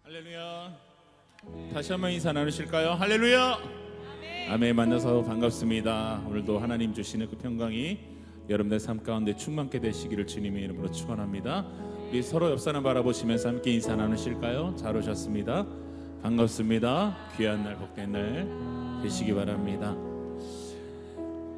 할렐루야. 다시 한번 인사 나누실까요? 할렐루야. 아멘. 만나서 반갑습니다. 오늘도 하나님 주시는 그 평강이 여러분들 삶 가운데 충만케 되시기를 주님의 이름으로 축원합니다. 우리 서로 옆 사람 바라보시면서 함께 인사 나누실까요? 잘 오셨습니다. 반갑습니다. 귀한 날, 복된 날 되시기 바랍니다.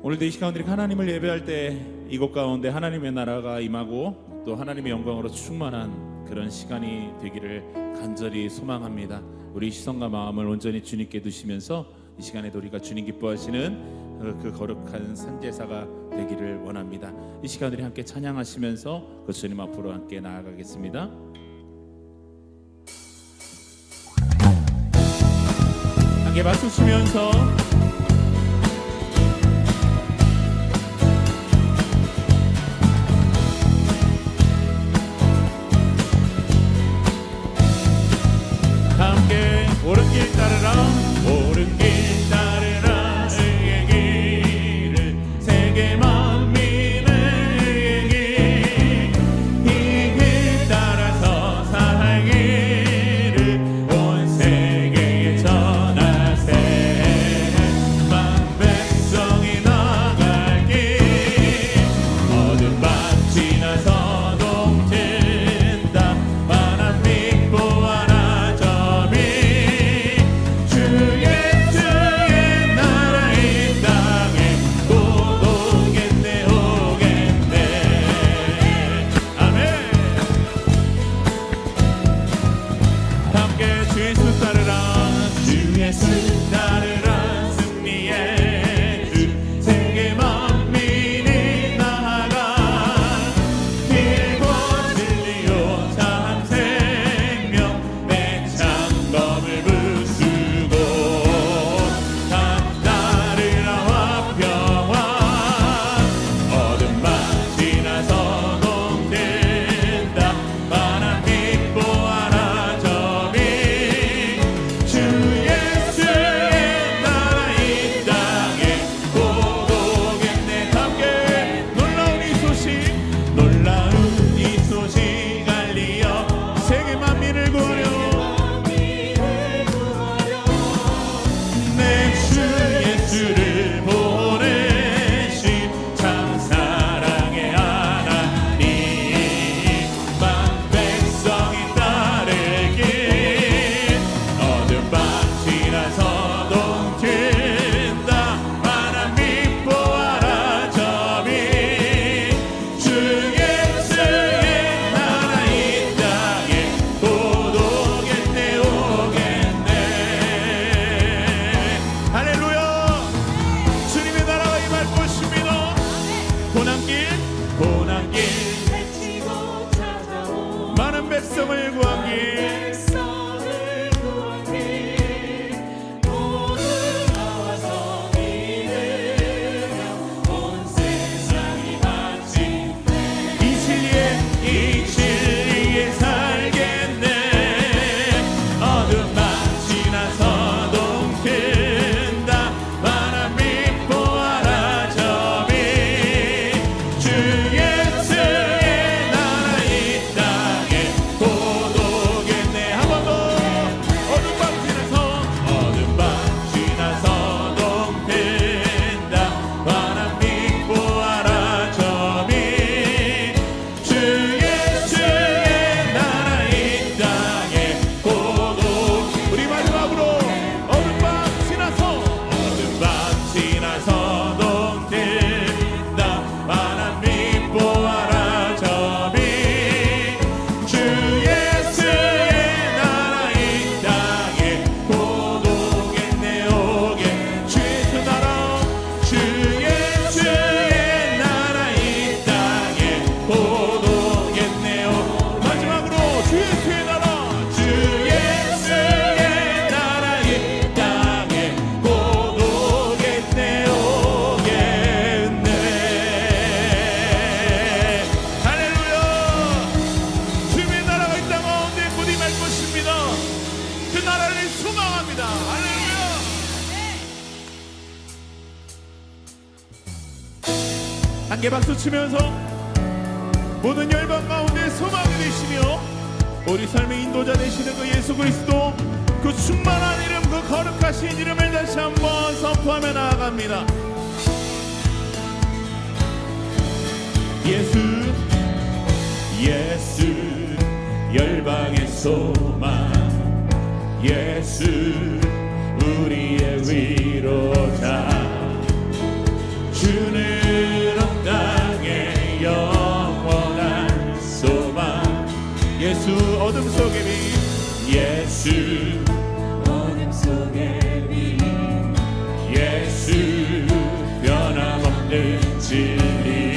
오늘도 이 시간 우리가 하나님을 예배할 때 이곳 가운데 하나님의 나라가 임하고 또 하나님의 영광으로 충만한 그런 시간이 되기를 간절히 소망합니다. 우리 시선과 마음을 온전히 주님께 두시면서 이 시간에도 우리가 주님 기뻐하시는 그 거룩한 산제사가 되기를 원합니다. 이 시간 우리 함께 찬양하시면서 그 주님 앞으로 함께 나아가겠습니다. 함께 박수 치면서 옳은 길 따르라 옳은 길 따르라 의의 길을 세계 만민의 의의 길 이 길 따라서 살기를 온 세계에 전하세 만 백성이 나갈 길 어둠 밤 지나서 동튼다 만한 빛보아라 백성을 구하기 모두 나와서 믿으며 온 세상이 마치 이 진리에 살겠네 어둠만 지나서 동튼다 만한 빛 보아라 저기 주 예수의 나라 이 땅에 고독했네 한 번 더 어둠 밤 지나서 동튼다 환한 빛 보아라 저기 주 예수의 나라 이 땅에 고독 우리 마지막으로 어둠 밤 지나서 동튼다 환한 빛 보아라 저기 주 예수의 나라 이 땅에 고독했네 오게 주 예수 나라 주 예수의 나라 이 땅에 고독했네 오 마지막으로 주 예수의 나라 이 땅에 고독했네 오겠네 할렐루야 주님의 나라가 이 땅 가운데 곧 임할 것입니다. 그 나라를 소망합니다. 할렐루야. 함께 박수 치면서 모든 열방 가운데 소망이 되시며 우리 삶의 인도자 되시는 그 예수 그리스도, 그 충만한 이름, 그 거룩하신 이름을 다시 한번 선포하며 나아갑니다. 예수, 예수 열방의 소망, 예수 우리의 위로자, 주는 온 땅의 영원한 소망. 예수 어둠 속의 빛, 예수 어둠 속의 빛, 예수 변함없는 진리,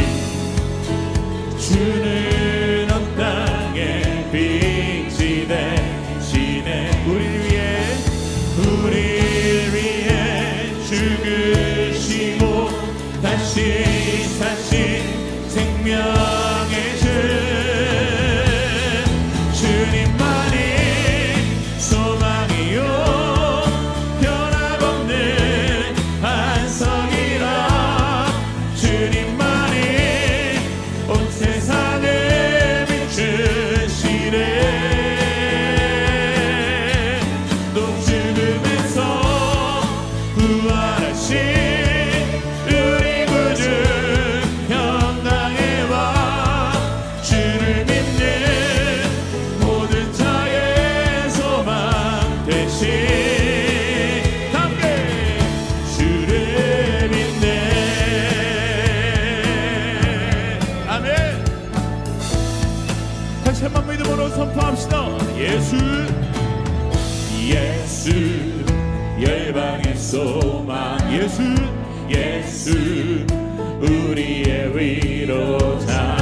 주는 온 땅의 빛이 되시네. 우리를 위해 죽으시고 다시 사신 생명의 주, 주님만이 소망이요 변함없는 반석이라. 주님만이 온 세상을 비추시네. 또 죽음에서 부활하신 우리 구주 평강의 왕, 주를 믿는 모든 자의 소망 되신, 함께 주를 믿네. 아멘. 다시 한번 믿음으로 선포합시다. 예수, 예수 열방의 소망, 예수, 예수 우리의 위로자,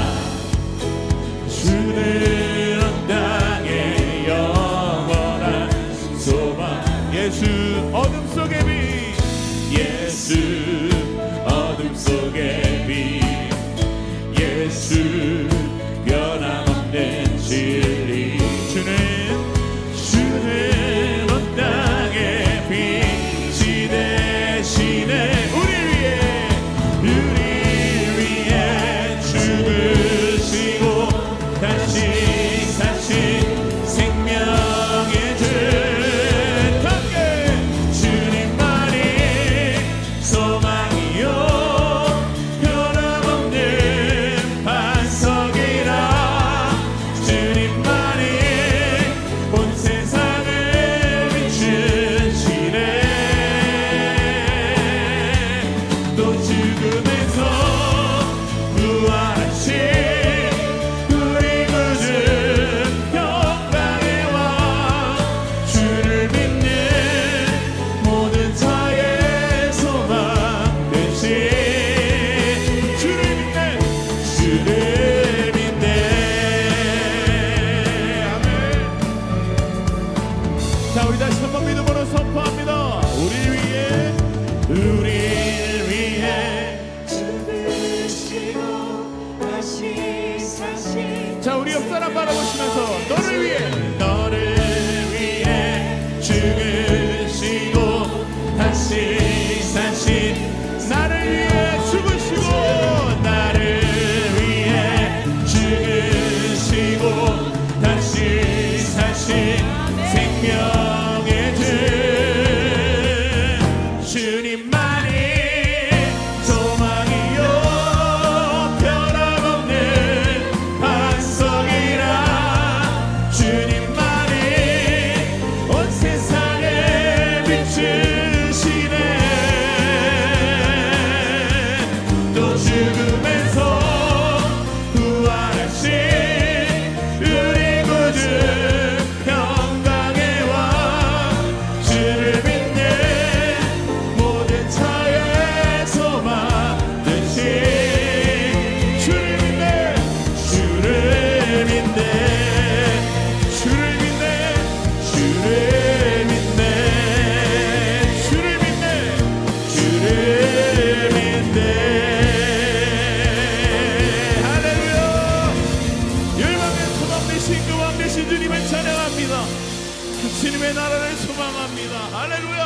주는 온 땅의 영원한 소망. 예수 어둠 속의 빛, 예수 어둠 속의 빛, 예수 변함없는 진리, 주는 온 땅의 빛이 되시네. 우리 위해 죽으시고 다시 사신 생명의 주, 함께 주님만이 소망이요 변함없는 반석이라. 주님만이 온 세상을 비추시네. 또 죽음에서 부활하신 우리 구주 평강의 왕, 주를 믿는 모든 자의 소망 되신, 주를 믿네, 주를 믿네. 아멘. 자, 우리 다시 한번 믿음으로 선포합니다. 우리를 위해 죽으시고 다시 사신. 자, 우리 옆 사람 바라보시면서 너를 위해 죽으시고 다시 사신, 나를 위해 죽으시고 나를 위해 죽으시고 다시 사신 생명의 주, 주님만이 소망이요 변함없는 반석이라. 주님만이 온 세상을 비추시네. 또 죽음에서 부활하신 우리 구주 평강의 왕, 주를 믿는 모든 자의 소망 되신, 주를 믿네, 주를 믿네, 주를 믿네, 주를 믿네, 주를 믿네, 주를 믿네. 할렐루야. 열방의 소망 되신 그 왕 되신 주님을 찬양합니다. 그 주님의 나라를 소망합니다. 할렐루야.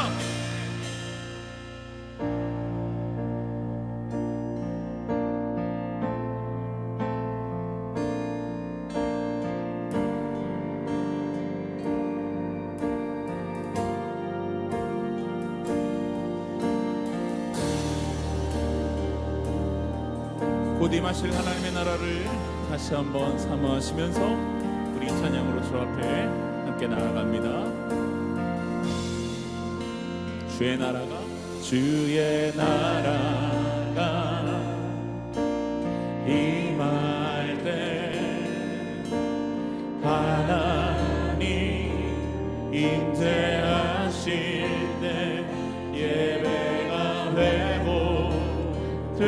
곧 임하실 하나님의 나라를 다시 한번 사모하시면서 우리 찬양으로 주 앞에 함께 나아갑니다. 주의 나라가 임할 때 하나님 임재하실 때 예배가 회복되며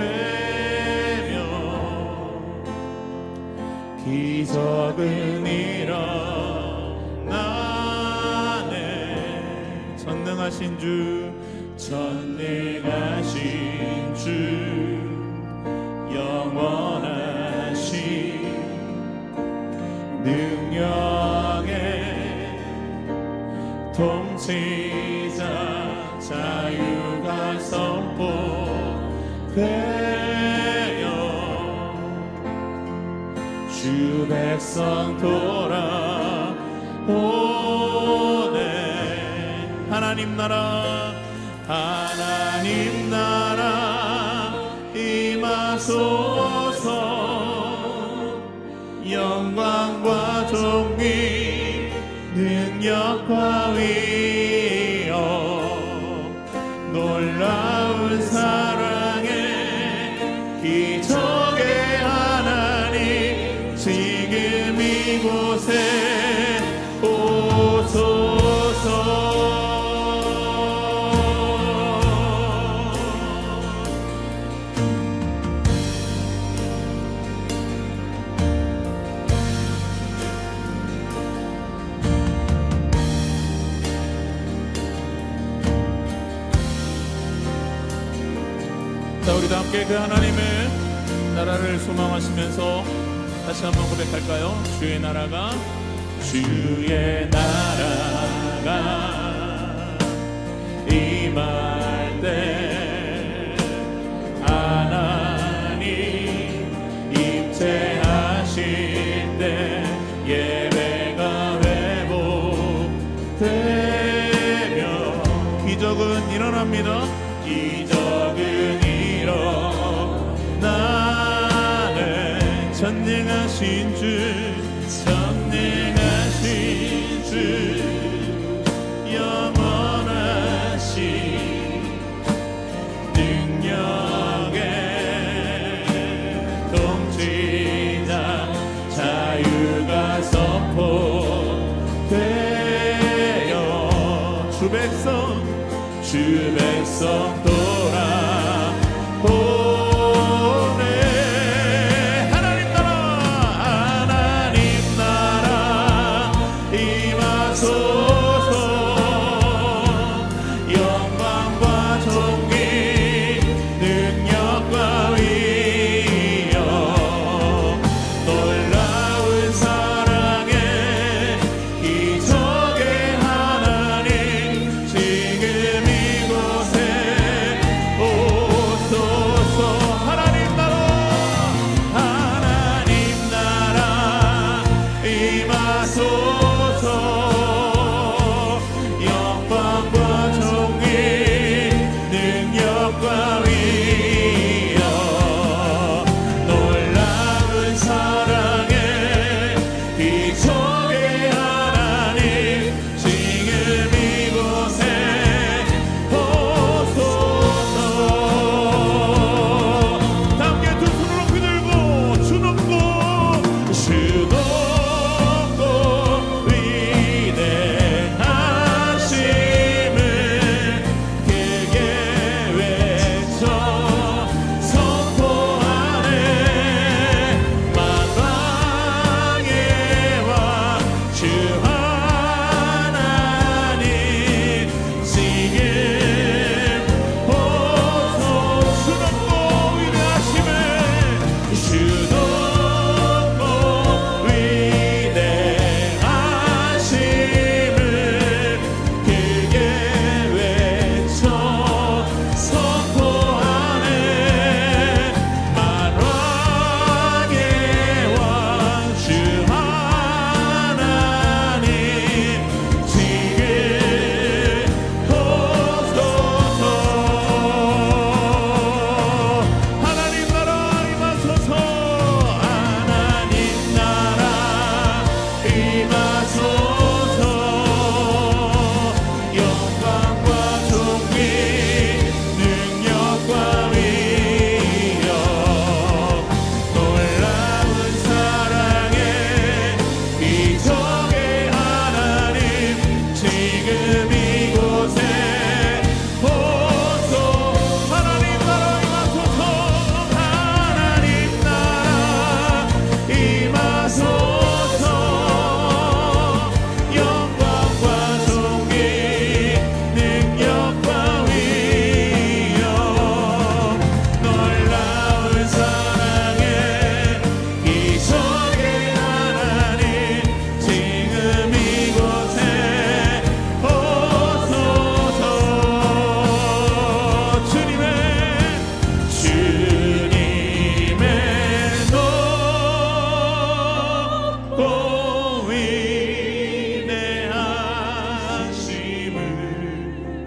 기적은 일어나네. 전능하신 주 영원하신 능력의 통치자 자유가 선포되어 주 백성 돌아오네. 하나님 나라 임하소서. 영광과 존귀 능력과 위엄 놀라운 사랑의 기적의 하나님 지금 이곳에 오소서. 자, 우리도 함께 그 하나님의 나라를 소망하시면서 다시 한번 고백할까요? 주의 나라가 임할 때 하나님 임재하실 때 예배가 회복되며 기적은 일어납니다. 기적은 일어나네. 전능하신 주 영원하신 능력의 통치자 자유가 선포되어 주 백성 돌아오네. 하나님 나라 임하소서. 영광과 존귀 능력과 위엄 놀라운 사랑의 기적의 하나님 지금 이곳에 오소서. 하나님 나라 임하소서.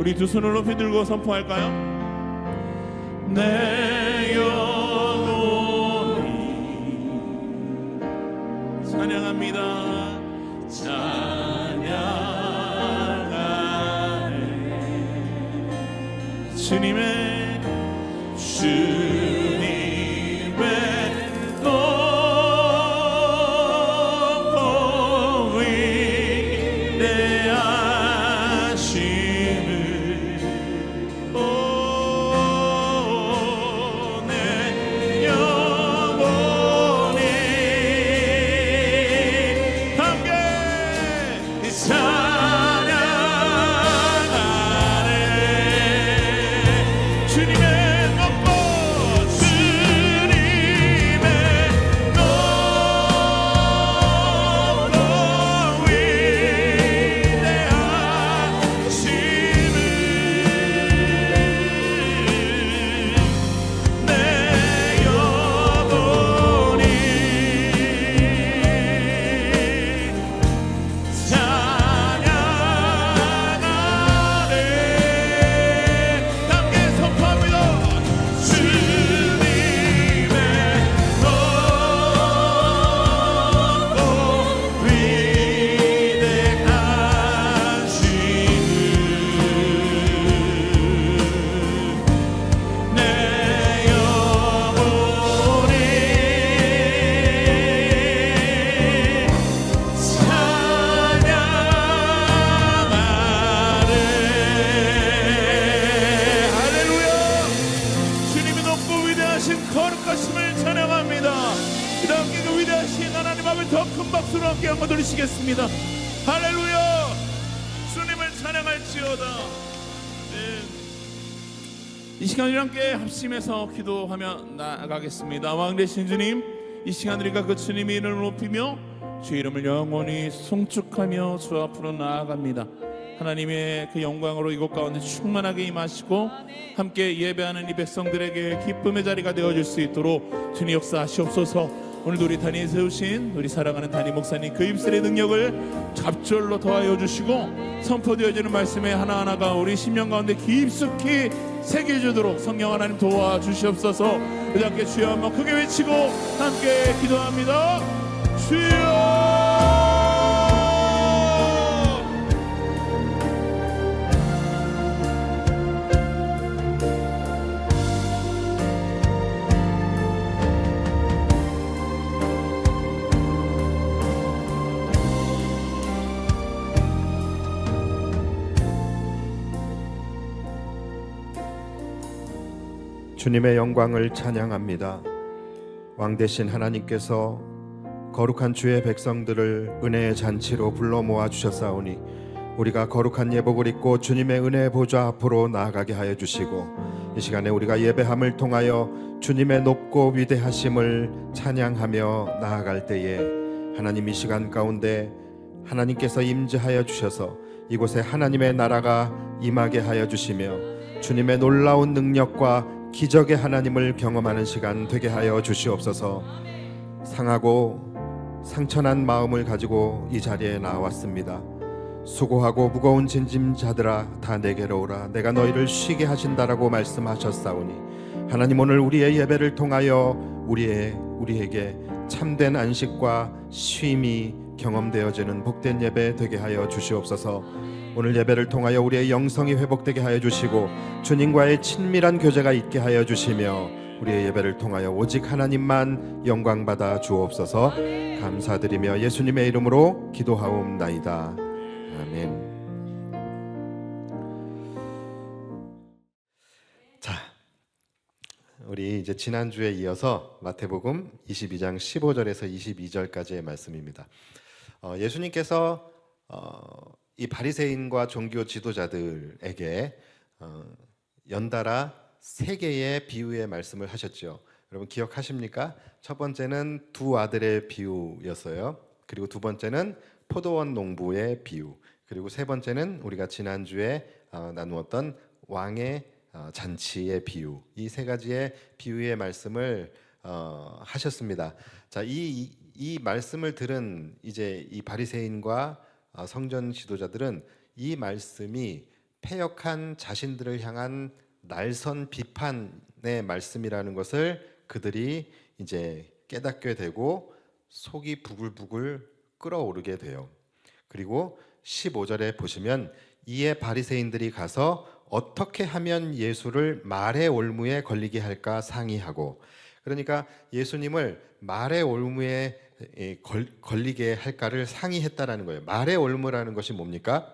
우리 두 손을 높이 들고 선포할까요? 내 영혼이 찬양합니다. 찬양하네 주님의 높고 위대하심을 내 영혼이 함께 찬양하네 주님의 높고 주님의 높고 위대하심을 내 영혼이 찬양하네 함께 선포합니다. 주님의 높고 위대하심을 내 영혼이 찬양하네. 할렐루야. 주님이 높고 위대하신 거룩하심을 찬양합니다. 그 함께 그 위대하신 하나님 앞에 더 큰 박수로 함께 한번 돌리시겠습니다. 할렐루야. 주님을 찬양할지어다. 네. 이 시간 우리 함께 합심해서 기도하며 나아가겠습니다. 왕 되신 주님, 이 시간 우리가 그 주님의 이름을 높이며 주 이름을 영원히 송축하며 주 앞으로 나아갑니다. 하나님의 그 영광으로 이곳 가운데 충만하게 임하시고 함께 예배하는 이 백성들에게 기쁨의 자리가 되어줄 수 있도록 주님 역사하시옵소서. 오늘도 우리 단위에 세우신 우리 사랑하는 단위 목사님 그 입술의 능력을 갑절로 더하여 주시고 선포되어지는 말씀의 하나하나가 우리 심령 가운데 깊숙이 새겨지도록 성령 하나님 도와주시옵소서. 우리 함께 주여 한번 크게 외치고 함께 기도합니다. 주여. 주님의 영광을 찬양합니다. 왕 되신 하나님께서 거룩한 주의 백성들을 은혜의 잔치로 불러 모아 주셨사오니 우리가 거룩한 예복을 입고 주님의 은혜의 보좌 앞으로 나아가게 하여 주시고 이 시간에 우리가 예배함을 통하여 주님의 높고 위대하심을 찬양하며 나아갈 때에 하나님 이 시간 가운데 하나님께서 임재하여 주셔서 이곳에 하나님의 나라가 임하게 하여 주시며 주님의 놀라운 능력과 기적의 하나님을 경험하는 시간 되게 하여 주시옵소서. 상하고 상처난 마음을 가지고 이 자리에 나왔습니다. 수고하고 무거운 짐짐자들아 다 내게로 오라 내가 너희를 쉬게 하신다라고 말씀하셨사오니 하나님 오늘 우리의 예배를 통하여 우리에게 참된 안식과 쉼이 경험되어지는 복된 예배 되게 하여 주시옵소서. 오늘 예배를 통하여 우리의 영성이 회복되게 하여 주시고 주님과의 친밀한 교제가 있게 하여 주시며 우리의 예배를 통하여 오직 하나님만 영광받아 주옵소서. 감사드리며 예수님의 이름으로 기도하옵나이다. 아멘. 자, 우리 이제 지난주에 이어서 마태복음 22장 15절에서 22절까지의 말씀입니다. 예수님께서 이 바리새인과 종교 지도자들에게 연달아 세 개의 비유의 말씀을 하셨죠. 여러분 기억하십니까? 첫 번째는 두 아들의 비유였어요. 그리고 두 번째는 포도원 농부의 비유. 그리고 세 번째는 우리가 지난주에 나누었던 왕의 잔치의 비유. 이 세 가지의 비유의 말씀을 하셨습니다. 자, 이 말씀을 들은 이제 이 바리새인과 성전 지도자들은 이 말씀이 패역한 자신들을 향한 날선 비판의 말씀이라는 것을 그들이 이제 깨닫게 되고 속이 부글부글 끓어오르게 돼요. 그리고 15절에 보시면 이에 바리새인들이 가서 어떻게 하면 예수를 말의 올무에 걸리게 할까 상의하고, 그러니까 예수님을 말의 올무에 걸리게 할까를 상의했다라는 거예요. 말의 올무라는 것이 뭡니까?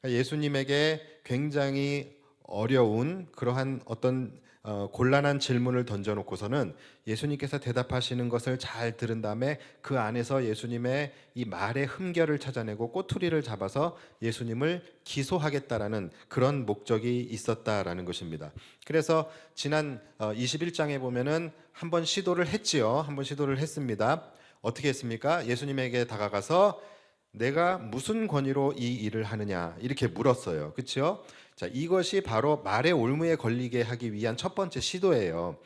그러니까 예수님에게 굉장히 어려운 그러한 어떤 곤란한 질문을 던져놓고서는 예수님께서 대답하시는 것을 잘 들은 다음에 그 안에서 예수님의 이 말의 흠결을 찾아내고 꼬투리를 잡아서 예수님을 기소하겠다라는 그런 목적이 있었다라는 것입니다. 그래서 지난 21장에 보면은 한번 시도를 했지요. 한번 시도를 했습니다. 어떻게 했습니까? 예수님에게 다가가서 내가 무슨 권위로 이 일을 하느냐 이렇게 물었어요. 그렇죠? 자, 이것이 바로 말의 올무에 걸리게 하기 위한 첫 번째 시도예요.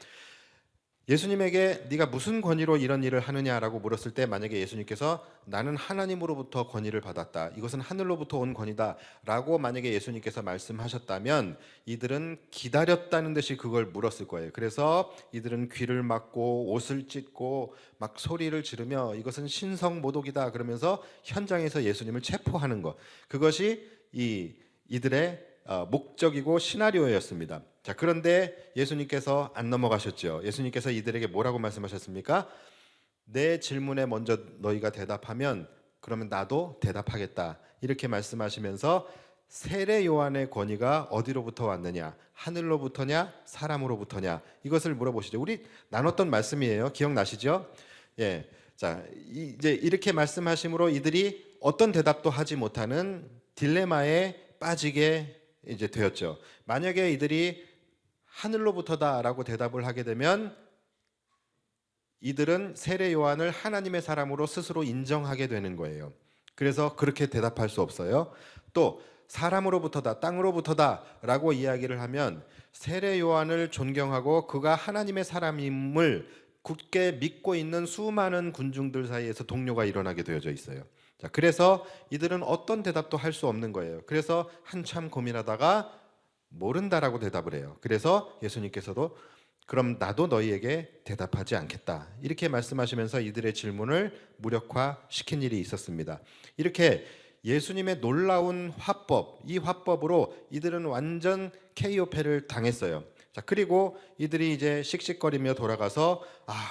예수님에게 네가 무슨 권위로 이런 일을 하느냐라고 물었을 때 만약에 예수님께서 나는 하나님으로부터 권위를 받았다, 이것은 하늘로부터 온 권위다라고 만약에 예수님께서 말씀하셨다면 이들은 기다렸다는 듯이 그걸 물었을 거예요. 그래서 이들은 귀를 막고 옷을 찢고 막 소리를 지르며 이것은 신성모독이다 그러면서 현장에서 예수님을 체포하는 것, 그것이 이들의 목적이고 시나리오였습니다. 자, 그런데 예수님께서 안 넘어가셨죠. 예수님께서 이들에게 뭐라고 말씀하셨습니까? 내 질문에 먼저 너희가 대답하면 그러면 나도 대답하겠다 이렇게 말씀하시면서 세례 요한의 권위가 어디로부터 왔느냐, 하늘로부터냐 사람으로부터냐, 이것을 물어보시죠. 우리 나눴던 말씀이에요. 기억나시죠? 예. 자, 이제 이렇게 말씀하심으로 이들이 어떤 대답도 하지 못하는 딜레마에 빠지게 이제 되었죠. 만약에 이들이 하늘로부터다라고 대답을 하게 되면 이들은 세례 요한을 하나님의 사람으로 스스로 인정하게 되는 거예요. 그래서 그렇게 대답할 수 없어요. 또 사람으로부터다, 땅으로부터다라고 이야기를 하면 세례 요한을 존경하고 그가 하나님의 사람임을 굳게 믿고 있는 수많은 군중들 사이에서 동요가 일어나게 되어져 있어요. 자, 그래서 이들은 어떤 대답도 할 수 없는 거예요. 그래서 한참 고민하다가 모른다라고 대답을 해요. 그래서 예수님께서도 그럼 나도 너희에게 대답하지 않겠다 이렇게 말씀하시면서 이들의 질문을 무력화시킨 일이 있었습니다. 이렇게 예수님의 놀라운 화법, 이 화법으로 이들은 완전 KO패를 당했어요. 자, 그리고 이들이 이제 씩씩거리며 돌아가서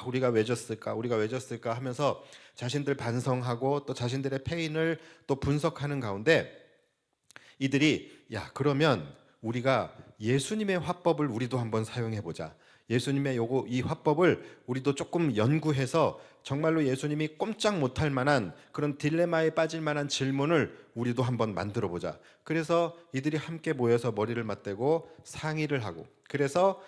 우리가 왜 졌을까 하면서 자신들 반성하고 또 자신들의 패인을 또 분석하는 가운데 이들이 그러면 우리가 예수님의 화법을 우리도 한번 사용해 보자. 예수님의 이 화법을 우리도 조금 연구해서 정말로 예수님이 꼼짝 못할 만한 그런 딜레마에 빠질 만한 질문을 우리도 한번 만들어 보자. 그래서 이들이 함께 모여서 머리를 맞대고 상의를 하고, 그래서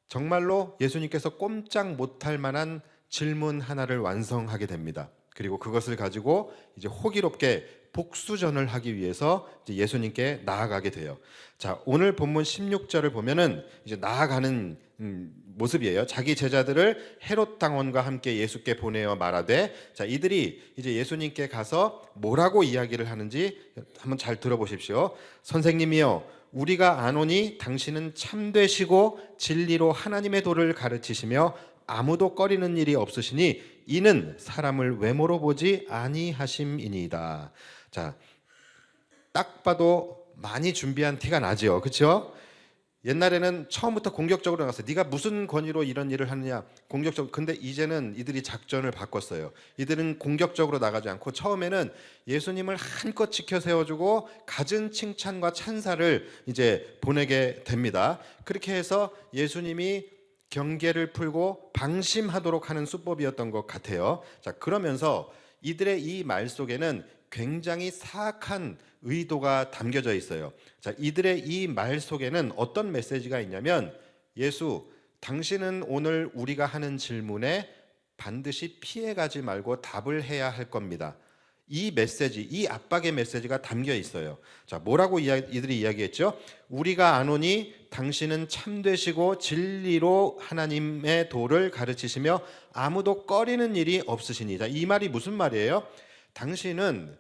정말로 예수님께서 꼼짝 못할 만한 질문 하나를 완성하게 됩니다. 그리고 그것을 가지고 이제 호기롭게 복수전을 하기 위해서 이제 예수님께 나아가게 돼요. 자, 오늘 본문 16절을 보면은 이제 나아가는 모습이에요. 자기 제자들을 헤롯 당원과 함께 예수께 보내어 말하되, 자, 이들이 이제 예수님께 가서 뭐라고 이야기를 하는지 한번 잘 들어보십시오. 선생님이여, 우리가 아노니 당신은 참되시고 진리로 하나님의 도를 가르치시며 아무도 꺼리는 일이 없으시니 이는 사람을 외모로 보지 아니하심이니이다. 자, 딱 봐도 많이 준비한 티가 나죠, 그렇죠? 옛날에는 처음부터 공격적으로 나갔어요. 네가 무슨 권위로 이런 일을 하느냐, 공격적. 근데 이제는 이들이 작전을 바꿨어요. 이들은 공격적으로 나가지 않고 처음에는 예수님을 한껏 지켜 세워주고 갖은 칭찬과 찬사를 이제 보내게 됩니다. 그렇게 해서 예수님이 경계를 풀고 방심하도록 하는 수법이었던 것 같아요. 자, 그러면서 이들의 이 말 속에는 굉장히 사악한 의도가 담겨져 있어요. 자, 이들의 이 말 속에는 어떤 메시지가 있냐면, 예수, 당신은 오늘 우리가 하는 질문에 반드시 피해가지 말고 답을 해야 할 겁니다. 이 메시지, 이 압박의 메시지가 담겨 있어요. 자, 뭐라고 이들이 이야기했죠? 우리가 아노니 당신은 참되시고 진리로 하나님의 도를 가르치시며 아무도 꺼리는 일이 없으시니. 자, 이 말이 무슨 말이에요? 당신은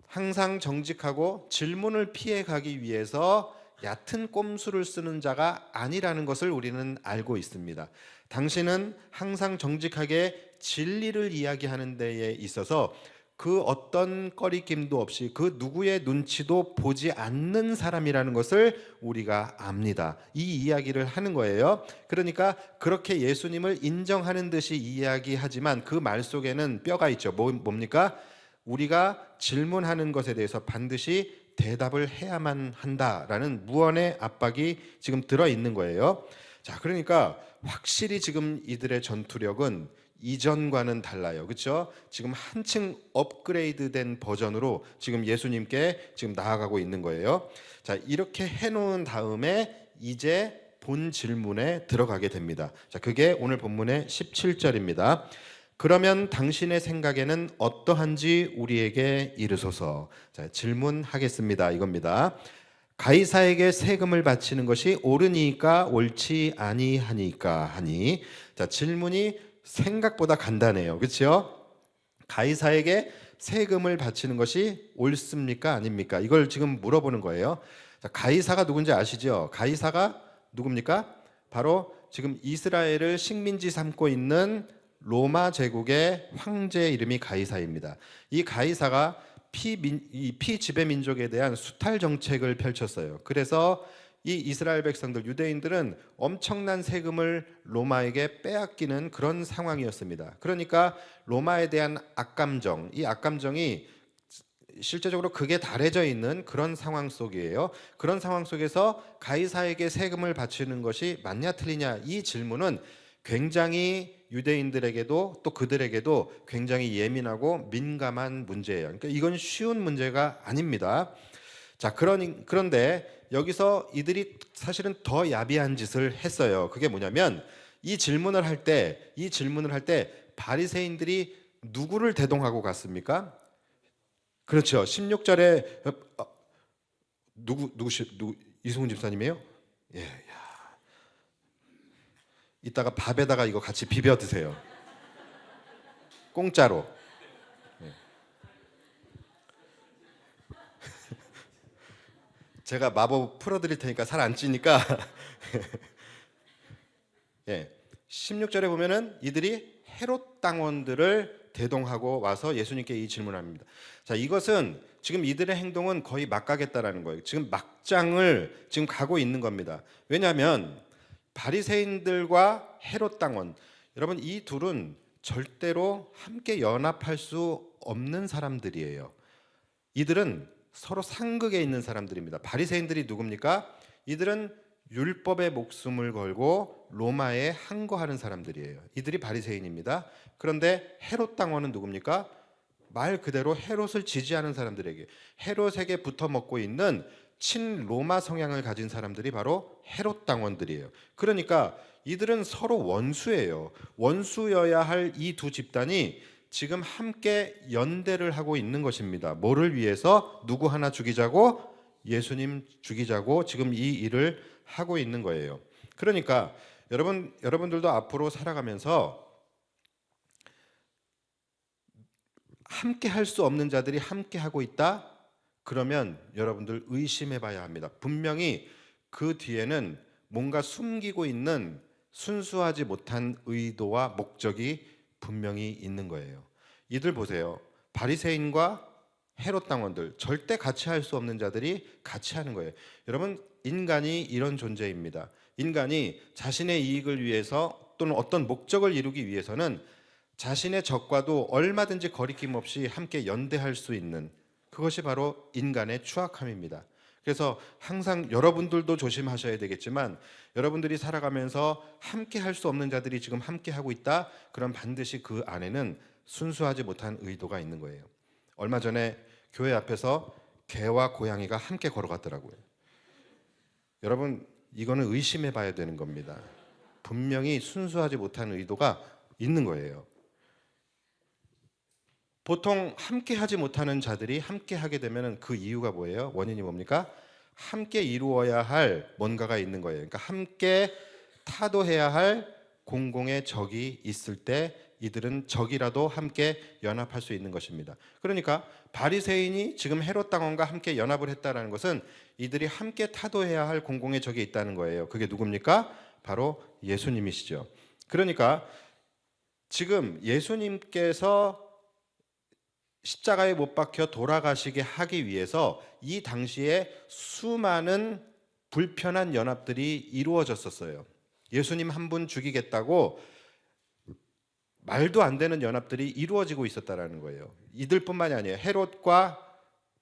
항상 정직하고 질문을 피해 가기 위해서 얕은 꼼수를 쓰는 자가 아니라는 것을 우리는 알고 있습니다. 당신은 항상 정직하게 진리를 이야기하는 데에 있어서 그 어떤 꺼리낌도 없이 그 누구의 눈치도 보지 않는 사람이라는 것을 우리가 압니다. 이 이야기를 하는 거예요. 그러니까 그렇게 예수님을 인정하는 듯이 이야기하지만 그 말 속에는 뼈가 있죠. 뭡니까? 우리가 질문하는 것에 대해서 반드시 대답을 해야만 한다라는 무언의 압박이 지금 들어있는 거예요. 자, 그러니까 확실히 지금 이들의 전투력은 이전과는 달라요. 그렇죠? 지금 한층 업그레이드된 버전으로 지금 예수님께 지금 나아가고 있는 거예요. 자, 이렇게 해놓은 다음에 이제 본 질문에 들어가게 됩니다. 자, 그게 오늘 본문의 17절입니다. 그러면 당신의 생각에는 어떠한지 우리에게 이르소서. 자, 질문하겠습니다. 이겁니다. 가이사에게 세금을 바치는 것이 옳으니까 옳지 아니하니까 하니. 자, 질문이 생각보다 간단해요. 그렇죠? 가이사에게 세금을 바치는 것이 옳습니까? 아닙니까? 이걸 지금 물어보는 거예요. 자, 가이사가 누군지 아시죠? 가이사가 누굽니까? 바로 지금 이스라엘을 식민지 삼고 있는 로마 제국의 황제 이름이 가이사입니다. 이 가이사가 피지배 민족에 대한 수탈 정책을 펼쳤어요. 그래서 이 이스라엘 백성들, 유대인들은 엄청난 세금을 로마에게 빼앗기는 그런 상황이었습니다. 그러니까 로마에 대한 악감정, 이 악감정이 실제적으로 극에 달해져 있는 그런 상황 속이에요. 그런 상황 속에서 가이사에게 세금을 바치는 것이 맞냐 틀리냐, 이 질문은 굉장히 유대인들에게도 또 그들에게도 굉장히 예민하고 민감한 문제예요. 그러니까 이건 쉬운 문제가 아닙니다. 자, 그런데 여기서 이들이 사실은 더 야비한 짓을 했어요. 그게 뭐냐면 이 질문을 할 때 바리새인들이 누구를 대동하고 갔습니까? 그렇죠. 16절에 누구 이승훈 집사님이에요? 예, 야. 이따가 밥에다가 이거 같이 비벼 드세요. 공짜로. 예. 제가 마법 풀어드릴 테니까 살 안 찌니까. 예. 16절에 보면은 이들이 헤롯 당원들을 대동하고 와서 예수님께 이 질문합니다. 자, 이것은 지금 이들의 행동은 거의 막 가겠다라는 거예요. 지금 막장을 지금 가고 있는 겁니다. 왜냐하면 바리새인들과 헤롯 당원, 여러분 이 둘은 절대로 함께 연합할 수 없는 사람들이에요. 이들은 서로 상극에 있는 사람들입니다. 바리새인들이 누굽니까? 이들은 율법에 목숨을 걸고 로마에 항거하는 사람들이에요. 이들이 바리새인입니다. 그런데 헤롯 당원은 누굽니까? 말 그대로 헤롯을 지지하는 사람들에게, 헤롯에게 붙어먹고 있는 친로마 성향을 가진 사람들이 바로 헤롯 당원들이에요. 그러니까 이들은 서로 원수예요. 원수여야 할 이 두 집단이 지금 함께 연대를 하고 있는 것입니다. 뭐를 위해서? 누구 하나 죽이자고? 예수님 죽이자고 지금 이 일을 하고 있는 거예요. 그러니까 여러분들도 앞으로 살아가면서 함께 할 수 없는 자들이 함께 하고 있다? 그러면 여러분들 의심해 봐야 합니다. 분명히 그 뒤에는 뭔가 숨기고 있는 순수하지 못한 의도와 목적이 분명히 있는 거예요. 이들 보세요. 바리새인과 헤롯 당원들, 절대 같이 할 수 없는 자들이 같이 하는 거예요. 여러분, 인간이 이런 존재입니다. 인간이 자신의 이익을 위해서 또는 어떤 목적을 이루기 위해서는 자신의 적과도 얼마든지 거리낌 없이 함께 연대할 수 있는, 그것이 바로 인간의 추악함입니다. 그래서 항상 여러분들도 조심하셔야 되겠지만, 여러분들이 살아가면서 함께 할 수 없는 자들이 지금 함께 하고 있다? 그럼 반드시 그 안에는 순수하지 못한 의도가 있는 거예요. 얼마 전에 교회 앞에서 개와 고양이가 함께 걸어갔더라고요. 여러분, 이거는 의심해 봐야 되는 겁니다. 분명히 순수하지 못한 의도가 있는 거예요. 보통 함께 하지 못하는 자들이 함께 하게 되면 그 이유가 뭐예요? 원인이 뭡니까? 함께 이루어야 할 뭔가가 있는 거예요. 그러니까 함께 타도해야 할 공공의 적이 있을 때 이들은 적이라도 함께 연합할 수 있는 것입니다. 그러니까 바리새인이 지금 헤롯 당원과 함께 연합을 했다는 것은 이들이 함께 타도해야 할 공공의 적이 있다는 거예요. 그게 누굽니까? 바로 예수님이시죠. 그러니까 지금 예수님께서 십자가에 못 박혀 돌아가시게 하기 위해서 이 당시에 수많은 불편한 연합들이 이루어졌었어요. 예수님 한 분 죽이겠다고 말도 안 되는 연합들이 이루어지고 있었다라는 거예요. 이들뿐만이 아니에요. 헤롯과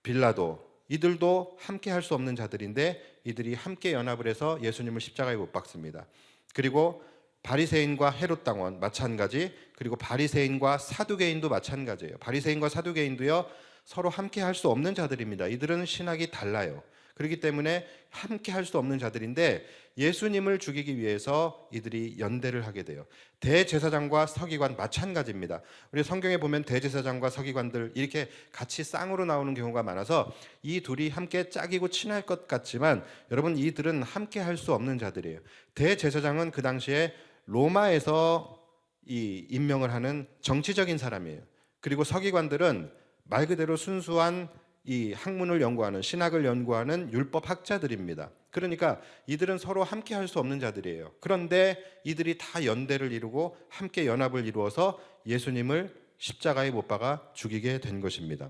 빌라도, 이들도 함께 할 수 없는 자들인데 이들이 함께 연합을 해서 예수님을 십자가에 못 박습니다. 그리고 바리새인과 헤롯 당원 마찬가지, 그리고 바리새인과 사두개인도 마찬가지예요. 바리새인과 사두개인도요, 서로 함께 할 수 없는 자들입니다. 이들은 신학이 달라요. 그렇기 때문에 함께 할 수 없는 자들인데 예수님을 죽이기 위해서 이들이 연대를 하게 돼요. 대제사장과 서기관 마찬가지입니다. 우리 성경에 보면 대제사장과 서기관들 이렇게 같이 쌍으로 나오는 경우가 많아서 이 둘이 함께 짝이고 친할 것 같지만 여러분, 이들은 함께 할 수 없는 자들이에요. 대제사장은 그 당시에 로마에서 이 임명을 하는 정치적인 사람이에요. 그리고 서기관들은 말 그대로 순수한 이 학문을 연구하는, 신학을 연구하는 율법 학자들입니다. 그러니까 이들은 서로 함께 할 수 없는 자들이에요. 그런데 이들이 다 연대를 이루고 함께 연합을 이루어서 예수님을 십자가에 못 박아 죽이게 된 것입니다.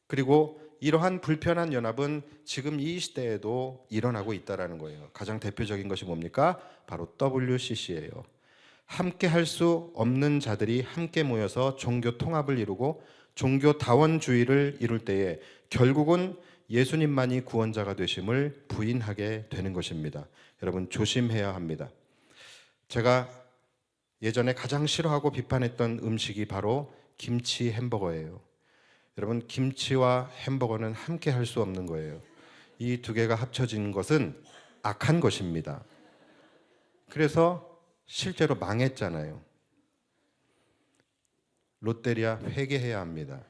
그리고 이러한 불편한 연합은 지금 이 시대에도 일어나고 있다는 거예요. 가장 대표적인 것이 뭡니까? 바로 WCC예요. 함께 할 수 없는 자들이 함께 모여서 종교 통합을 이루고 종교 다원주의를 이룰 때에 결국은 예수님만이 구원자가 되심을 부인하게 되는 것입니다. 여러분, 조심해야 합니다. 제가 예전에 가장 싫어하고 비판했던 음식이 바로 김치 햄버거예요. 여러분, 김치와 햄버거는 함께 할 수 없는 거예요. 이 두 개가 합쳐진 것은 악한 것입니다. 그래서 실제로 망했잖아요. 롯데리아 회개해야 합니다.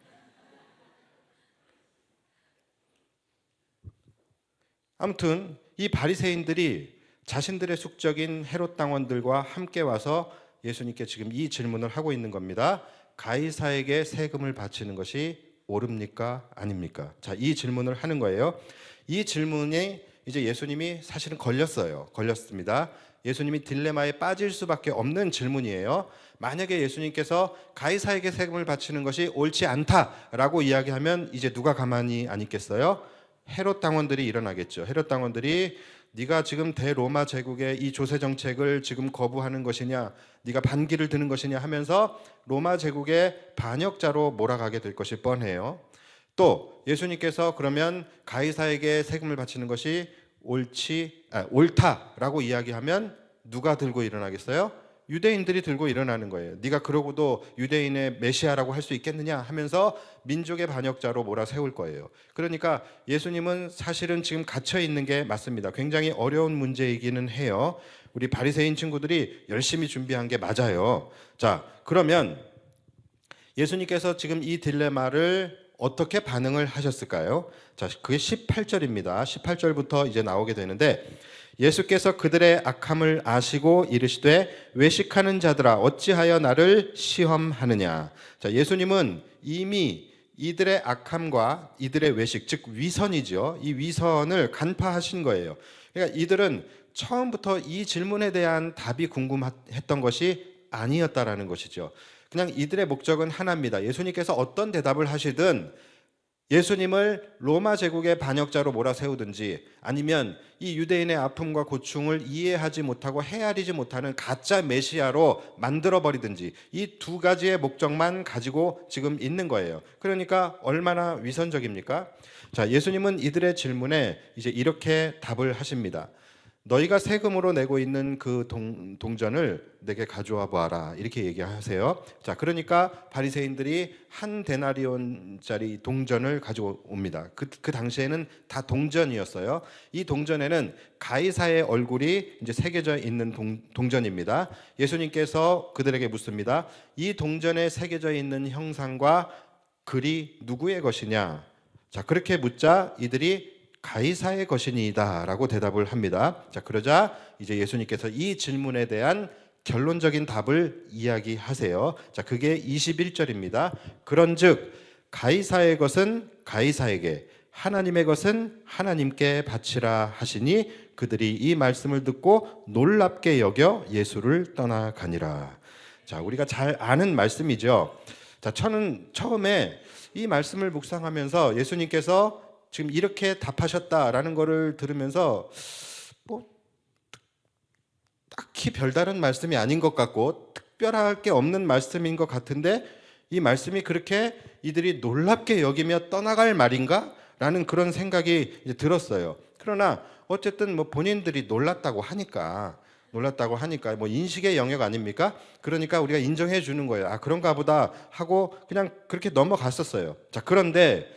아무튼 이 바리새인들이 자신들의 숙적인 헤롯 당원들과 함께 와서 예수님께 지금 이 질문을 하고 있는 겁니다. 가이사에게 세금을 바치는 것이 옳습니까? 아닙니까? 자, 이 질문을 하는 거예요. 이 질문이 이제 예수님이 사실은 걸렸습니다. 예수님이 딜레마에 빠질 수밖에 없는 질문이에요. 만약에 예수님께서 가이사에게 세금을 바치는 것이 옳지 않다라고 이야기하면 이제 누가 가만히 안 있겠어요? 헤롯 당원들이 일어나겠죠. 헤롯 당원들이 네가 지금 대로마 제국의 이 조세 정책을 지금 거부하는 것이냐, 네가 반기를 드는 것이냐 하면서 로마 제국의 반역자로 몰아가게 될 것이 뻔해요. 또 예수님께서 그러면 가이사에게 세금을 바치는 것이 옳다라고 이야기하면 누가 들고 일어나겠어요? 유대인들이 들고 일어나는 거예요. 네가 그러고도 유대인의 메시아라고 할 수 있겠느냐 하면서 민족의 반역자로 몰아세울 거예요. 그러니까 예수님은 사실은 지금 갇혀 있는 게 맞습니다. 굉장히 어려운 문제이기는 해요. 우리 바리새인 친구들이 열심히 준비한 게 맞아요. 자, 그러면 예수님께서 지금 이 딜레마를 어떻게 반응을 하셨을까요? 자, 그게 18절입니다. 18절부터 이제 나오게 되는데, 예수께서 그들의 악함을 아시고 이르시되 외식하는 자들아 어찌하여 나를 시험하느냐. 자, 예수님은 이미 이들의 악함과 이들의 외식, 즉 위선이죠. 이 위선을 간파하신 거예요. 그러니까 이들은 처음부터 이 질문에 대한 답이 궁금했던 것이 아니었다라는 것이죠. 그냥 이들의 목적은 하나입니다. 예수님께서 어떤 대답을 하시든 예수님을 로마 제국의 반역자로 몰아세우든지 아니면 이 유대인의 아픔과 고충을 이해하지 못하고 헤아리지 못하는 가짜 메시아로 만들어버리든지 이 두 가지의 목적만 가지고 지금 있는 거예요. 그러니까 얼마나 위선적입니까? 자, 예수님은 이들의 질문에 이제 이렇게 답을 하십니다. 너희가 세금으로 내고 있는 그 동전을 내게 가져와 보아라, 이렇게 얘기하세요. 자, 그러니까 바리새인들이 한 데나리온짜리 동전을 가져옵니다. 그 당시에는 다 동전이었어요. 이 동전에는 가이사의 얼굴이 이제 새겨져 있는 동전입니다. 예수님께서 그들에게 묻습니다. 이 동전에 새겨져 있는 형상과 글이 누구의 것이냐? 자, 그렇게 묻자 이들이 가이사의 것이니이다라고 대답을 합니다. 자, 그러자 이제 예수님께서 이 질문에 대한 결론적인 답을 이야기하세요. 자, 그게 21절입니다. 그런즉 가이사의 것은 가이사에게, 하나님의 것은 하나님께 바치라 하시니 그들이 이 말씀을 듣고 놀랍게 여겨 예수를 떠나가니라. 자, 우리가 잘 아는 말씀이죠. 자, 저는 처음에 이 말씀을 묵상하면서 예수님께서 지금 이렇게 답하셨다라는 것을 들으면서 뭐 딱히 별다른 말씀이 아닌 것 같고 특별할 게 없는 말씀인 것 같은데, 이 말씀이 그렇게 이들이 놀랍게 여기며 떠나갈 말인가? 라는 그런 생각이 이제 들었어요. 그러나 어쨌든 뭐 본인들이 놀랐다고 하니까 뭐 인식의 영역 아닙니까? 그러니까 우리가 인정해 주는 거예요. 아, 그런가 보다 하고 그냥 그렇게 넘어갔었어요. 자, 그런데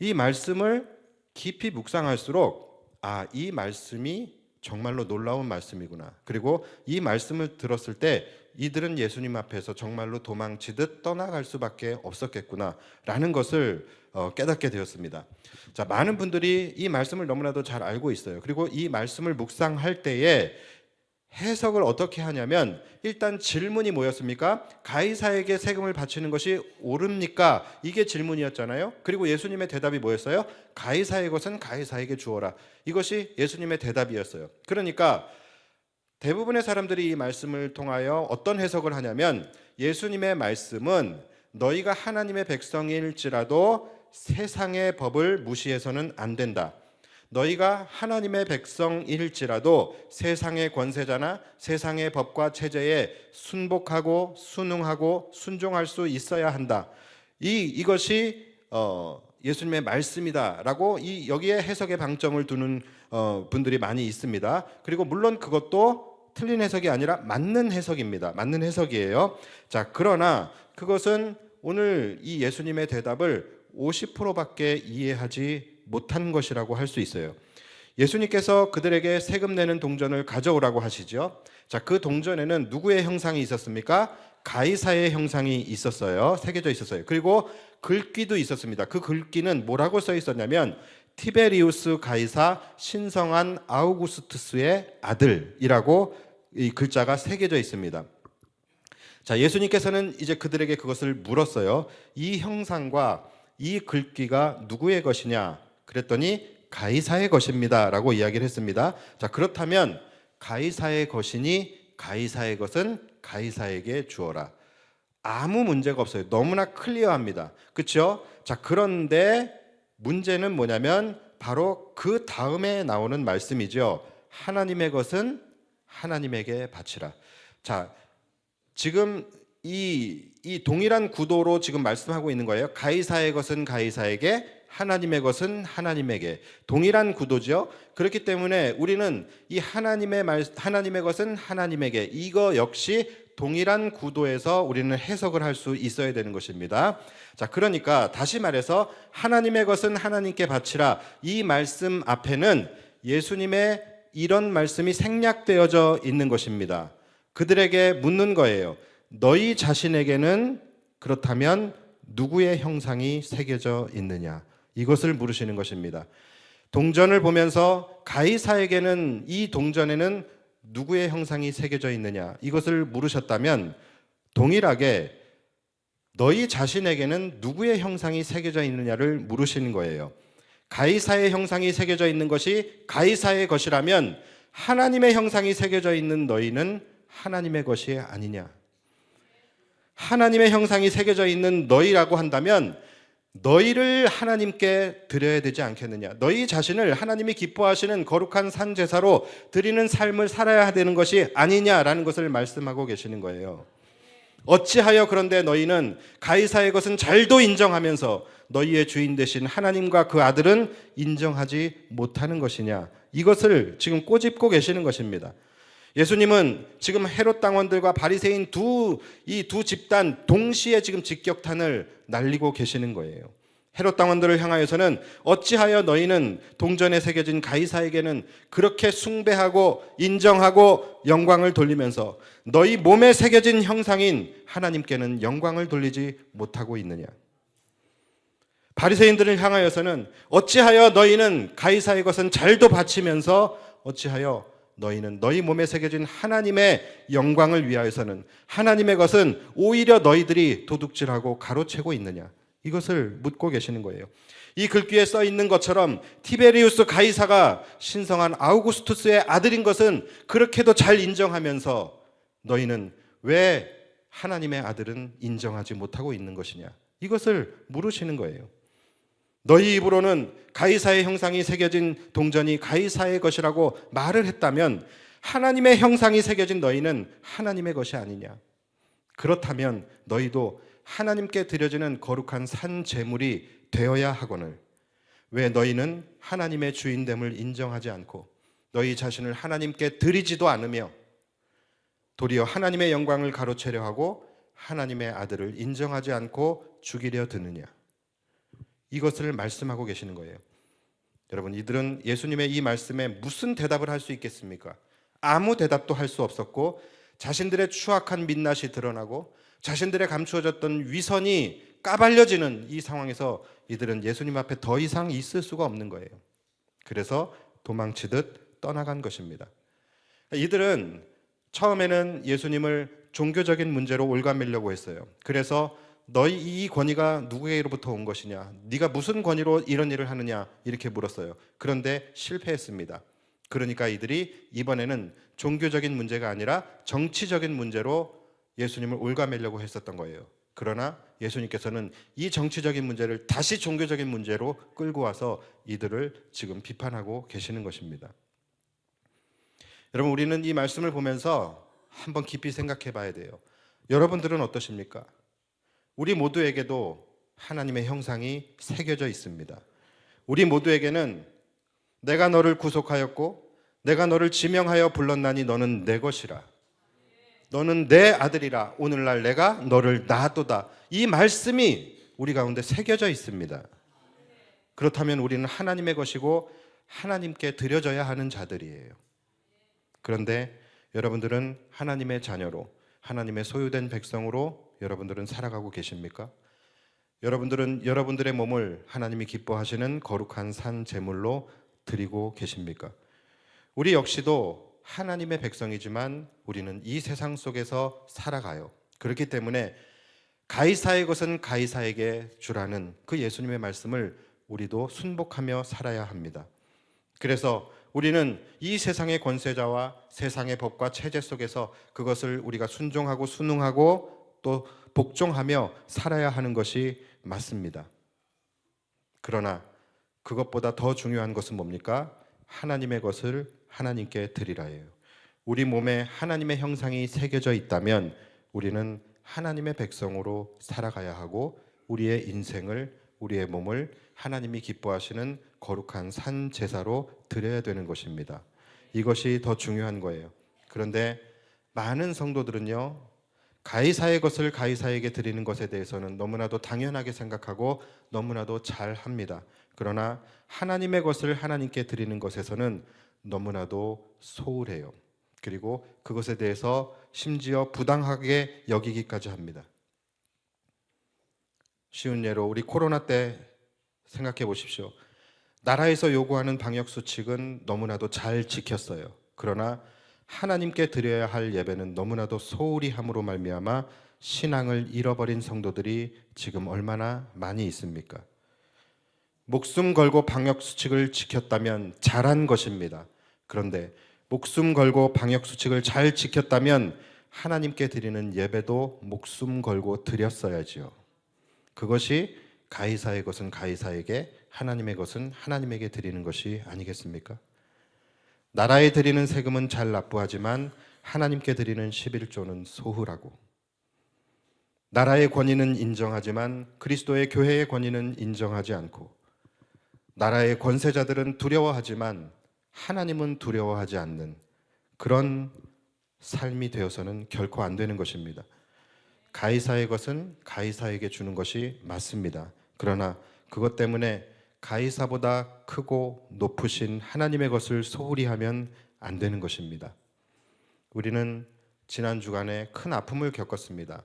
이 말씀을 깊이 묵상할수록 이 말씀이 정말로 놀라운 말씀이구나. 그리고 이 말씀을 들었을 때 이들은 예수님 앞에서 정말로 도망치듯 떠나갈 수밖에 없었겠구나 라는 것을 깨닫게 되었습니다. 자, 많은 분들이 이 말씀을 너무나도 잘 알고 있어요. 그리고 이 말씀을 묵상할 때에 해석을 어떻게 하냐면, 일단 질문이 뭐였습니까? 가이사에게 세금을 바치는 것이 옳습니까? 이게 질문이었잖아요. 그리고 예수님의 대답이 뭐였어요? 가이사의 것은 가이사에게 주어라. 이것이 예수님의 대답이었어요. 그러니까 대부분의 사람들이 이 말씀을 통하여 어떤 해석을 하냐면, 예수님의 말씀은 너희가 하나님의 백성일지라도 세상의 법을 무시해서는 안 된다. 너희가 하나님의 백성일지라도 세상의 권세자나 세상의 법과 체제에 순복하고 순응하고 순종할 수 있어야 한다. 이것이 예수님의 말씀이다라고 여기에 해석의 방점을 두는 분들이 많이 있습니다. 그리고 물론 그것도 틀린 해석이 아니라 맞는 해석입니다. 맞는 해석이에요. 자, 그러나 그것은 오늘 이 예수님의 대답을 50%밖에 이해하지 못한 것이라고 할 수 있어요. 예수님께서 그들에게 세금 내는 동전을 가져오라고 하시죠. 자, 그 동전에는 누구의 형상이 있었습니까? 가이사의 형상이 있었어요. 새겨져 있었어요. 그리고 글귀도 있었습니다. 그 글귀는 뭐라고 써 있었냐면, 티베리우스 가이사 신성한 아우구스투스의 아들이라고 이 글자가 새겨져 있습니다. 자, 예수님께서는 이제 그들에게 그것을 물었어요. 이 형상과 이 글귀가 누구의 것이냐? 그랬더니 가이사의 것입니다 라고 이야기를 했습니다. 자, 그렇다면 가이사의 것이니 가이사의 것은 가이사에게 주어라. 아무 문제가 없어요. 너무나 클리어합니다. 그렇죠? 자, 그런데 문제는 뭐냐면 바로 그 다음에 나오는 말씀이죠. 하나님의 것은 하나님에게 바치라. 자, 지금 이 동일한 구도로 지금 말씀하고 있는 거예요. 가이사의 것은 가이사에게, 하나님의 것은 하나님에게. 동일한 구도죠. 그렇기 때문에 우리는 이 하나님의 것은 하나님에게, 이거 역시 동일한 구도에서 우리는 해석을 할 수 있어야 되는 것입니다. 자, 그러니까 다시 말해서 하나님의 것은 하나님께 바치라. 이 말씀 앞에는 예수님의 이런 말씀이 생략되어져 있는 것입니다. 그들에게 묻는 거예요. 너희 자신에게는 그렇다면 누구의 형상이 새겨져 있느냐? 이것을 물으시는 것입니다. 동전을 보면서 가이사에게는, 이 동전에는 누구의 형상이 새겨져 있느냐? 이것을 물으셨다면 동일하게 너희 자신에게는 누구의 형상이 새겨져 있느냐를 물으시는 거예요. 가이사의 형상이 새겨져 있는 것이 가이사의 것이라면 하나님의 형상이 새겨져 있는 너희는 하나님의 것이 아니냐? 하나님의 형상이 새겨져 있는 너희라고 한다면 너희를 하나님께 드려야 되지 않겠느냐? 너희 자신을 하나님이 기뻐하시는 거룩한 산제사로 드리는 삶을 살아야 되는 것이 아니냐라는 것을 말씀하고 계시는 거예요. 어찌하여 그런데 너희는 가이사의 것은 잘도 인정하면서 너희의 주인 되신 하나님과 그 아들은 인정하지 못하는 것이냐? 이것을 지금 꼬집고 계시는 것입니다. 예수님은 지금 헤롯 당원들과 바리새인 이 두 집단 동시에 지금 직격탄을 날리고 계시는 거예요. 헤롯 당원들을 향하여서는 어찌하여 너희는 동전에 새겨진 가이사에게는 그렇게 숭배하고 인정하고 영광을 돌리면서 너희 몸에 새겨진 형상인 하나님께는 영광을 돌리지 못하고 있느냐? 바리새인들을 향하여서는 어찌하여 너희는 가이사의 것은 잘도 바치면서 어찌하여 너희는 너희 몸에 새겨진 하나님의 영광을 위하여서는 하나님의 것은 오히려 너희들이 도둑질하고 가로채고 있느냐, 이것을 묻고 계시는 거예요. 이 글귀에 써 있는 것처럼 티베리우스 가이사가 신성한 아우구스투스의 아들인 것은 그렇게도 잘 인정하면서 너희는 왜 하나님의 아들은 인정하지 못하고 있는 것이냐, 이것을 물으시는 거예요. 너희 입으로는 가이사의 형상이 새겨진 동전이 가이사의 것이라고 말을 했다면 하나님의 형상이 새겨진 너희는 하나님의 것이 아니냐? 그렇다면 너희도 하나님께 드려지는 거룩한 산 제물이 되어야 하거늘 왜 너희는 하나님의 주인됨을 인정하지 않고 너희 자신을 하나님께 드리지도 않으며 도리어 하나님의 영광을 가로채려 하고 하나님의 아들을 인정하지 않고 죽이려 드느냐? 이것을 말씀하고 계시는 거예요. 여러분, 이들은 예수님의 이 말씀에 무슨 대답을 할 수 있겠습니까? 아무 대답도 할 수 없었고 자신들의 추악한 민낯이 드러나고 자신들의 감추어졌던 위선이 까발려지는 이 상황에서 이들은 예수님 앞에 더 이상 있을 수가 없는 거예요. 그래서 도망치듯 떠나간 것입니다. 이들은 처음에는 예수님을 종교적인 문제로 올가매려고 했어요. 그래서 너희 이 권위가 누구에게로부터 온 것이냐, 네가 무슨 권위로 이런 일을 하느냐, 이렇게 물었어요. 그런데 실패했습니다. 그러니까 이들이 이번에는 종교적인 문제가 아니라 정치적인 문제로 예수님을 올가매려고 했었던 거예요. 그러나 예수님께서는 이 정치적인 문제를 다시 종교적인 문제로 끌고 와서 이들을 지금 비판하고 계시는 것입니다. 여러분, 우리는 이 말씀을 보면서 한번 깊이 생각해 봐야 돼요. 여러분들은 어떠십니까? 우리 모두에게도 하나님의 형상이 새겨져 있습니다. 우리 모두에게는 내가 너를 구속하였고 내가 너를 지명하여 불렀나니 너는 내 것이라, 너는 내 아들이라, 오늘날 내가 너를 낳았도다, 이 말씀이 우리 가운데 새겨져 있습니다. 그렇다면 우리는 하나님의 것이고 하나님께 드려져야 하는 자들이에요. 그런데 여러분들은 하나님의 자녀로, 하나님의 소유된 백성으로 여러분들은 살아가고 계십니까? 여러분들은 여러분들의 몸을 하나님이 기뻐하시는 거룩한 산 제물로 드리고 계십니까? 우리 역시도 하나님의 백성이지만 우리는 이 세상 속에서 살아가요. 그렇기 때문에 가이사의 것은 가이사에게 주라는 그 예수님의 말씀을 우리도 순복하며 살아야 합니다. 그래서 우리는 이 세상의 권세자와 세상의 법과 체제 속에서 그것을 우리가 순종하고 순응하고 또 복종하며 살아야 하는 것이 맞습니다. 그러나 그것보다 더 중요한 것은 뭡니까? 하나님의 것을 하나님께 드리라예요. 우리 몸에 하나님의 형상이 새겨져 있다면 우리는 하나님의 백성으로 살아가야 하고 우리의 인생을, 우리의 몸을 하나님이 기뻐하시는 거룩한 산 제사로 드려야 되는 것입니다. 이것이 더 중요한 거예요. 그런데 많은 성도들은요, 가이사의 것을 가이사에게 드리는 것에 대해서는 너무나도 당연하게 생각하고 너무나도 잘 합니다. 그러나 하나님의 것을 하나님께 드리는 것에서는 너무나도 소홀해요. 그리고 그것에 대해서 심지어 부당하게 여기기까지 합니다. 쉬운 예로 우리 코로나 때 생각해 보십시오. 나라에서 요구하는 방역 수칙은 너무나도 잘 지켰어요. 그러나 하나님께 드려야 할 예배는 너무나도 소홀히 함으로 말미암아 신앙을 잃어버린 성도들이 지금 얼마나 많이 있습니까? 목숨 걸고 방역 수칙을 지켰다면 잘한 것입니다. 그런데 목숨 걸고 방역 수칙을 잘 지켰다면 하나님께 드리는 예배도 목숨 걸고 드렸어야지요. 그것이 가이사의 것은 가이사에게, 하나님의 것은 하나님에게 드리는 것이 아니겠습니까? 나라에 드리는 세금은 잘 납부하지만 하나님께 드리는 11조는 소홀하고, 나라의 권위는 인정하지만 그리스도의 교회의 권위는 인정하지 않고, 나라의 권세자들은 두려워하지만 하나님은 두려워하지 않는 그런 삶이 되어서는 결코 안 되는 것입니다. 가이사의 것은 가이사에게 주는 것이 맞습니다. 그러나 그것 때문에 가이사보다 크고 높으신 하나님의 것을 소홀히 하면 안 되는 것입니다. 우리는 지난 주간에 큰 아픔을 겪었습니다.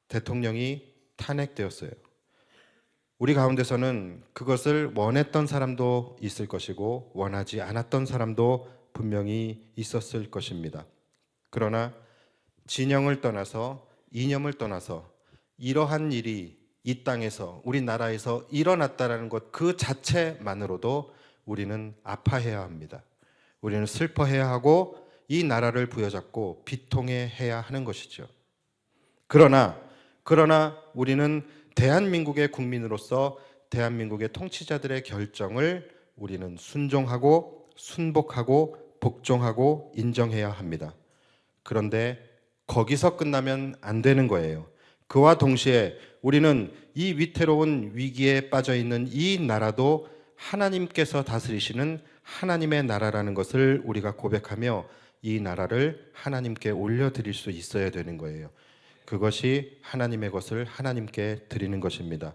대통령이 탄핵되었어요. 우리 가운데서는 그것을 원했던 사람도 있을 것이고 원하지 않았던 사람도 분명히 있었을 것입니다. 그러나 진영을 떠나서 이념을 떠나서 이러한 일이 이 땅에서 우리나라에서 일어났다라는 것 그 자체만으로도 우리는 아파해야 합니다. 우리는 슬퍼해야 하고 이 나라를 부여잡고 비통해해야 하는 것이죠. 그러나 우리는 대한민국의 국민으로서 대한민국의 통치자들의 결정을 우리는 순종하고 순복하고 복종하고 인정해야 합니다. 그런데 거기서 끝나면 안 되는 거예요. 그와 동시에 우리는 이 위태로운 위기에 빠져 있는 이 나라도 하나님께서 다스리시는 하나님의 나라라는 것을 우리가 고백하며 이 나라를 하나님께 올려드릴 수 있어야 되는 거예요. 그것이 하나님의 것을 하나님께 드리는 것입니다.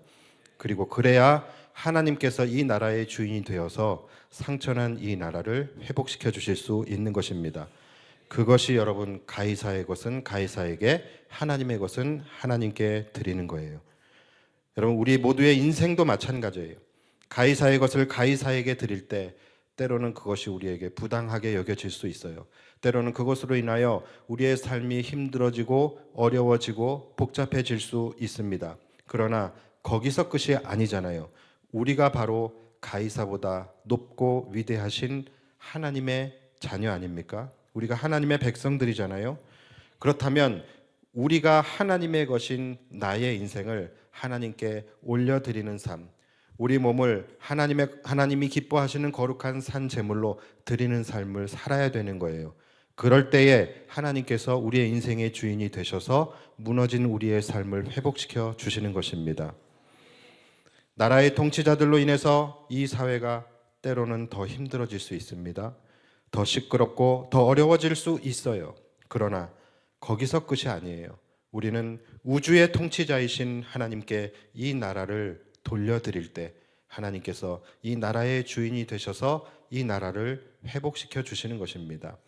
그리고 그래야 하나님께서 이 나라의 주인이 되어서 상처난 이 나라를 회복시켜 주실 수 있는 것입니다. 그것이 여러분 가이사의 것은 가이사에게, 하나님의 것은 하나님께 드리는 거예요. 여러분 우리 모두의 인생도 마찬가지예요. 가이사의 것을 가이사에게 드릴 때 때로는 그것이 우리에게 부당하게 여겨질 수 있어요. 때로는 그것으로 인하여 우리의 삶이 힘들어지고 어려워지고 복잡해질 수 있습니다. 그러나 거기서 끝이 아니잖아요. 우리가 바로 가이사보다 높고 위대하신 하나님의 자녀 아닙니까? 우리가 하나님의 백성들이잖아요. 그렇다면 우리가 하나님의 것인 나의 인생을 하나님께 올려드리는 삶, 우리 몸을 하나님이 기뻐하시는 거룩한 산 제물로 드리는 삶을 살아야 되는 거예요. 그럴 때에 하나님께서 우리의 인생의 주인이 되셔서 무너진 우리의 삶을 회복시켜 주시는 것입니다. 나라의 통치자들로 인해서 이 사회가 때로는 더 힘들어질 수 있습니다. 더 시끄럽고 더 어려워질 수 있어요. 그러나 거기서 끝이 아니에요. 우리는 우주의 통치자이신 하나님께 이 나라를 돌려드릴 때 하나님께서 이 나라의 주인이 되셔서 이 나라를 회복시켜 주시는 것입니다.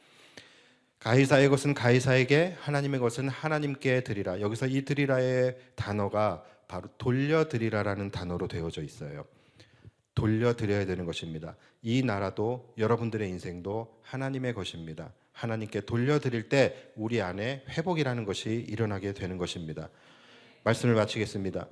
가이사의 것은 가이사에게, 하나님의 것은 하나님께 드리라. 여기서 이 드리라의 단어가 바로 돌려드리라라는 단어로 되어져 있어요. 돌려드려야 되는 것입니다. 이 나라도 여러분들의 인생도 하나님의 것입니다. 하나님께 돌려드릴 때 우리 안에 회복이라는 것이 일어나게 되는 것입니다. 말씀을 마치겠습니다.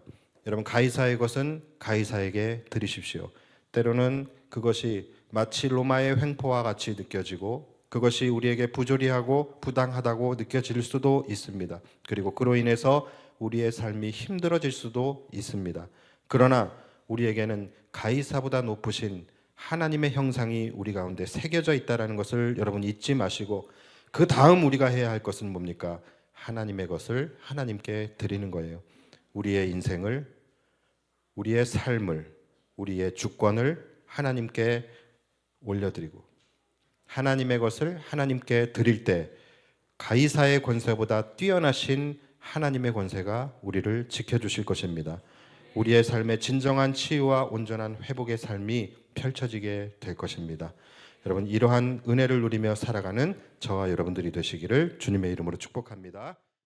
여러분 가이사의 것은 가이사에게 드리십시오. 때로는 그것이 마치 로마의 횡포와 같이 느껴지고 그것이 우리에게 부조리하고 부당하다고 느껴질 수도 있습니다. 그리고 그로 인해서 우리의 삶이 힘들어질 수도 있습니다. 그러나 우리에게는 가이사보다 높으신 하나님의 형상이 우리 가운데 새겨져 있다는 것을 여러분 잊지 마시고 그 다음 우리가 해야 할 것은 뭡니까? 하나님의 것을 하나님께 드리는 거예요. 우리의 인생을, 우리의 삶을, 우리의 주권을 하나님께 올려드리고 하나님의 것을 하나님께 드릴 때 가이사의 권세보다 뛰어나신 하나님의 권세가 우리를 지켜주실 것입니다. 우리의 삶의 진정한 치유와 온전한 회복의 삶이 펼쳐지게 될 것입니다. 여러분 이러한 은혜를 누리며 살아가는 저와 여러분들이 되시기를 주님의 이름으로 축복합니다.